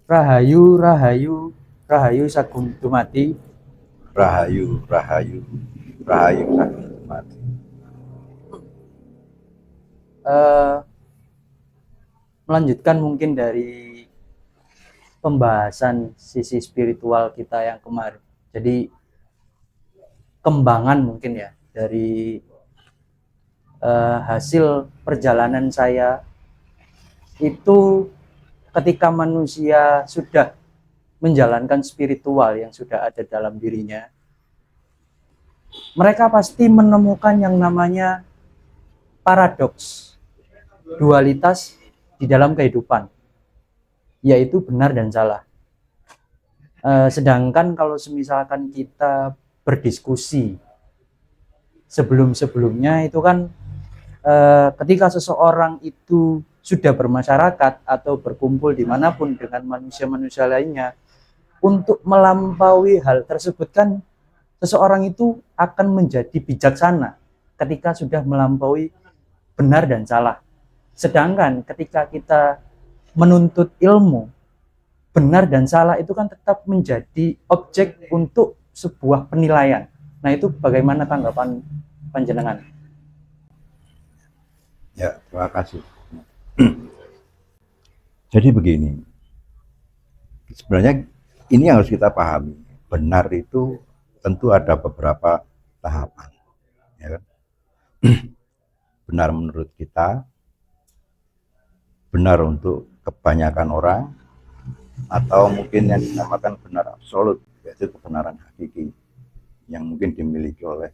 Rahayu, Rahayu, Rahayu Sagung Dumadi. Rahayu, Rahayu, Rahayu Sagung Dumadi. Melanjutkan mungkin dari pembahasan sisi spiritual kita yang kemarin. Jadi kembangan mungkin ya dari hasil perjalanan saya itu ketika manusia sudah menjalankan spiritual yang sudah ada dalam dirinya, mereka pasti menemukan yang namanya paradoks, dualitas di dalam kehidupan, yaitu benar dan salah. Sedangkan kalau misalkan kita berdiskusi sebelum-sebelumnya itu kan ketika seseorang itu sudah bermasyarakat atau berkumpul dimanapun dengan manusia-manusia lainnya, untuk melampaui hal tersebut kan seseorang itu akan menjadi bijaksana ketika sudah melampaui benar dan salah. Sedangkan ketika kita menuntut ilmu, benar dan salah itu kan tetap menjadi objek untuk sebuah penilaian. Nah, itu bagaimana tanggapan panjenengan? Ya, terima kasih. Jadi begini, sebenarnya ini yang harus kita pahami. Benar itu tentu ada beberapa tahapan, ya kan? Benar menurut kita, benar untuk kebanyakan orang, atau mungkin yang dinamakan benar absolut, yaitu kebenaran hakiki yang mungkin dimiliki oleh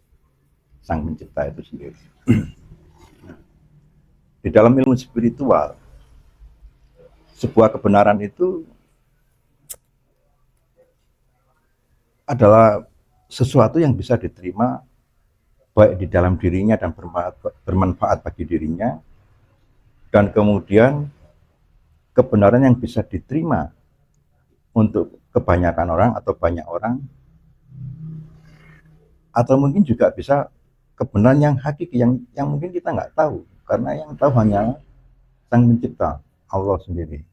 Sang Pencipta itu sendiri. Di dalam ilmu spiritual, sebuah kebenaran itu adalah sesuatu yang bisa diterima baik di dalam dirinya dan bermanfaat bagi dirinya, dan kemudian kebenaran yang bisa diterima untuk kebanyakan orang atau banyak orang, atau mungkin juga bisa kebenaran yang hakiki yang mungkin kita nggak tahu, karena yang tahu hanya Sang Pencipta, Allah sendiri.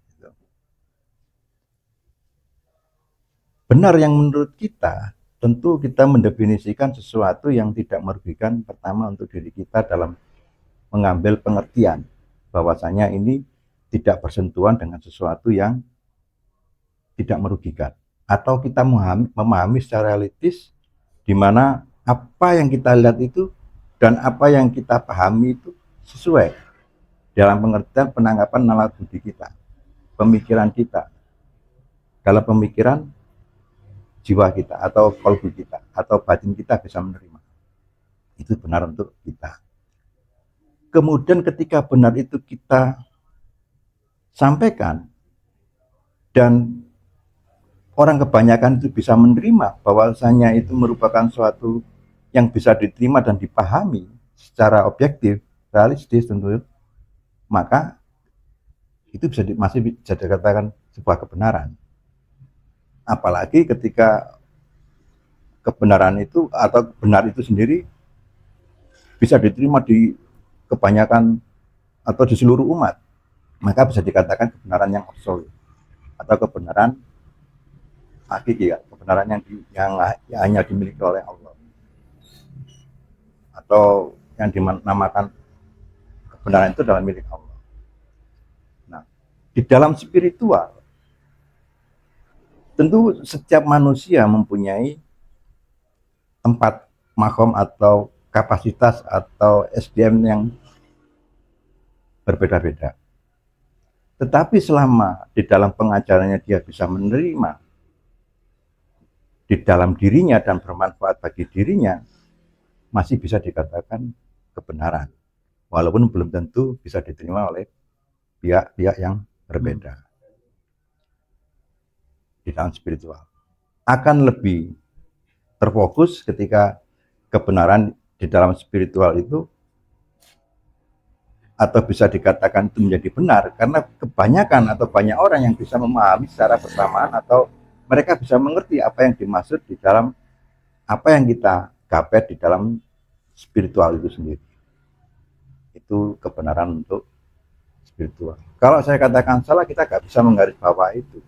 Benar yang menurut kita, tentu kita mendefinisikan sesuatu yang tidak merugikan pertama untuk diri kita dalam mengambil pengertian bahwasanya ini tidak bersentuhan dengan sesuatu yang tidak merugikan, atau kita memahami secara realistis di mana apa yang kita lihat itu dan apa yang kita pahami itu sesuai dalam pengertian penanggapan nalar budi kita, pemikiran kita, dalam pemikiran jiwa kita atau kolbu kita atau batin kita bisa menerima. Itu benar untuk kita. Kemudian ketika benar itu kita sampaikan dan orang kebanyakan itu bisa menerima bahwasanya itu merupakan suatu yang bisa diterima dan dipahami secara objektif, realistis tentu, maka itu masih bisa dikatakan sebuah kebenaran. Apalagi ketika kebenaran itu atau benar itu sendiri bisa diterima di kebanyakan atau di seluruh umat, maka bisa dikatakan kebenaran yang absolut atau kebenaran hakiki, ya, kebenaran yang hanya dimiliki oleh Allah, atau yang dinamakan kebenaran itu dalam milik Allah. Nah, di dalam spiritual tentu setiap manusia mempunyai tempat makom atau kapasitas atau SDM yang berbeda-beda. Tetapi selama di dalam pengajarannya dia bisa menerima di dalam dirinya dan bermanfaat bagi dirinya, masih bisa dikatakan kebenaran, walaupun belum tentu bisa diterima oleh pihak-pihak yang berbeda. Di dalam spiritual akan lebih terfokus ketika kebenaran di dalam spiritual itu, atau bisa dikatakan itu menjadi benar karena kebanyakan atau banyak orang yang bisa memahami secara bersamaan, atau mereka bisa mengerti apa yang dimaksud di dalam apa yang kita gapai di dalam spiritual itu sendiri. Itu kebenaran untuk spiritual. Kalau saya katakan salah, kita nggak bisa menggarisbawahi itu.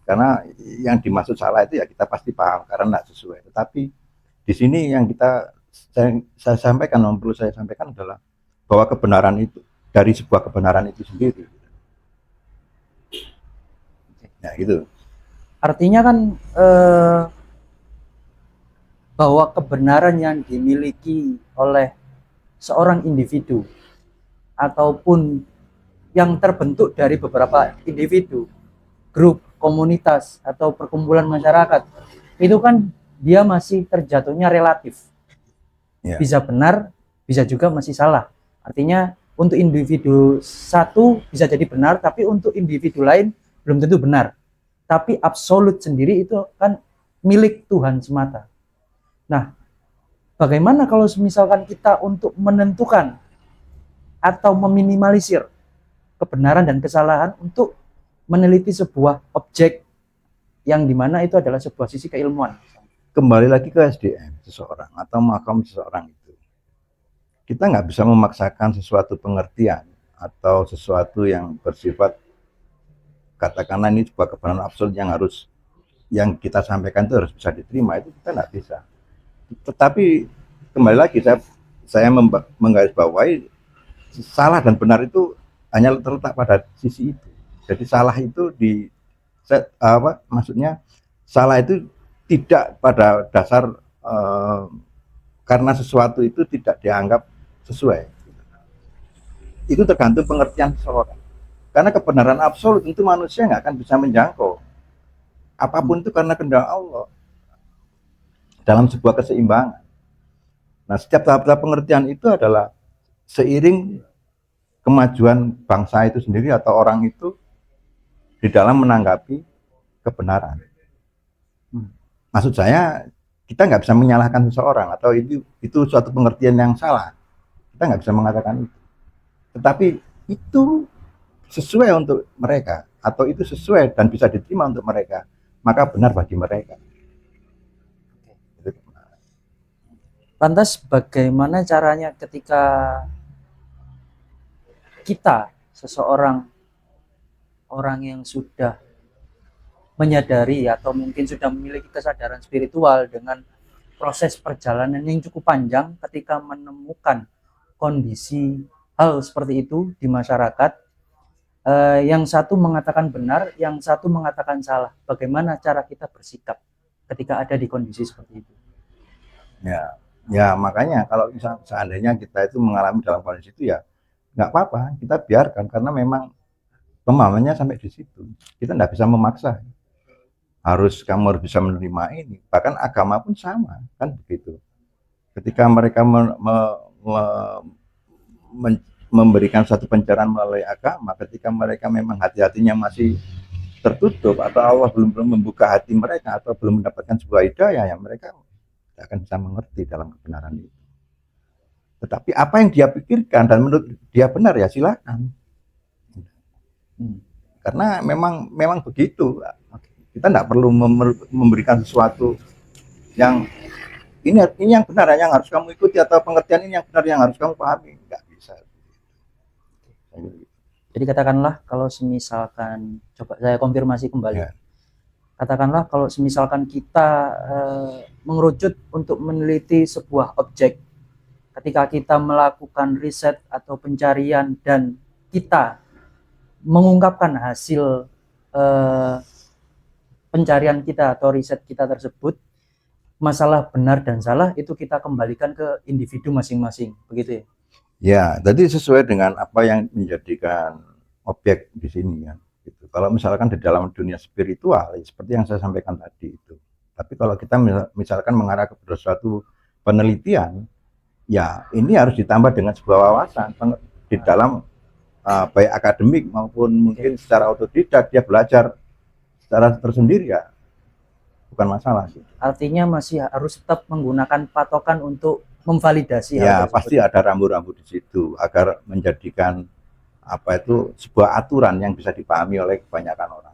Karena yang dimaksud salah itu ya kita pasti paham karena tidak sesuai. Tetapi di sini yang saya sampaikan, yang perlu saya sampaikan adalah bahwa kebenaran itu dari sebuah kebenaran itu sendiri. Nah gitu. Artinya kan bahwa kebenaran yang dimiliki oleh seorang individu ataupun yang terbentuk dari beberapa individu, grup, komunitas, atau perkumpulan masyarakat, itu kan dia masih terjatuhnya relatif. Ya. Bisa benar, bisa juga masih salah. Artinya untuk individu satu bisa jadi benar, tapi untuk individu lain belum tentu benar. Tapi absolut sendiri itu kan milik Tuhan semata. Nah, bagaimana kalau misalkan kita untuk menentukan atau meminimalisir kebenaran dan kesalahan untuk meneliti sebuah objek yang dimana itu adalah sebuah sisi keilmuan? Kembali lagi ke SDM seseorang atau makam seseorang itu. Kita nggak bisa memaksakan sesuatu pengertian atau sesuatu yang bersifat, katakanlah ini sebuah kebenaran absolut yang kita sampaikan itu harus bisa diterima, itu kita nggak bisa. Tetapi kembali lagi saya menggarisbawahi salah dan benar itu hanya terletak pada sisi itu. Jadi salah itu maksudnya salah itu tidak pada dasar karena sesuatu itu tidak dianggap sesuai. Itu tergantung pengertian seseorang. Karena kebenaran absolut itu manusia nggak akan bisa menjangkau. Apapun itu karena kehendak Allah dalam sebuah keseimbangan. Nah, setiap tahap-tahap pengertian itu adalah seiring kemajuan bangsa itu sendiri atau orang itu di dalam menanggapi kebenaran. Maksud saya, kita nggak bisa menyalahkan seseorang atau itu suatu pengertian yang salah. Kita nggak bisa mengatakan itu. Tetapi itu sesuai untuk mereka atau itu sesuai dan bisa diterima untuk mereka, maka benar bagi mereka. Lantas bagaimana caranya ketika kita, seseorang orang yang sudah menyadari atau mungkin sudah memiliki kesadaran spiritual dengan proses perjalanan yang cukup panjang, ketika menemukan kondisi hal seperti itu di masyarakat, yang satu mengatakan benar, yang satu mengatakan salah. Bagaimana cara kita bersikap ketika ada di kondisi seperti itu? Ya makanya kalau seandainya kita itu mengalami dalam kondisi itu ya nggak apa-apa, kita biarkan karena memang pemahamannya sampai di situ. Kita nggak bisa memaksa. Kamu harus bisa menerima ini. Bahkan agama pun sama, kan begitu. Ketika mereka memberikan satu pencerahan melalui agama, ketika mereka memang hati-hatinya masih tertutup atau Allah belum membuka hati mereka atau belum mendapatkan sebuah hidayah, ya mereka tidak akan bisa mengerti dalam kebenaran itu. Tetapi apa yang dia pikirkan dan menurut dia benar ya silakan. Karena memang begitu. Kita tidak perlu memberikan sesuatu yang ini yang benar yang harus kamu ikuti atau pengertian ini yang benar yang harus kamu pahami. Nggak bisa. Jadi katakanlah kalau semisalkan, coba saya konfirmasi kembali. Ya. Katakanlah kalau semisalkan kita mengerucut untuk meneliti sebuah objek, ketika kita melakukan riset atau pencarian dan kita mengungkapkan hasil pencarian kita atau riset kita tersebut, masalah benar dan salah itu kita kembalikan ke individu masing-masing, begitu ya? Ya, tadi sesuai dengan apa yang menjadikan objek di sini ya. Gitu. Kalau misalkan di dalam dunia spiritual, ya seperti yang saya sampaikan tadi itu. Tapi kalau kita misalkan mengarah kepada suatu penelitian, ya ini harus ditambah dengan sebuah wawasan di dalam baik akademik maupun mungkin secara otodidak dia belajar secara tersendiri ya bukan masalah sih. Artinya masih harus tetap menggunakan patokan untuk memvalidasi. Ya pasti ada rambu-rambu di situ agar menjadikan apa itu sebuah aturan yang bisa dipahami oleh kebanyakan orang.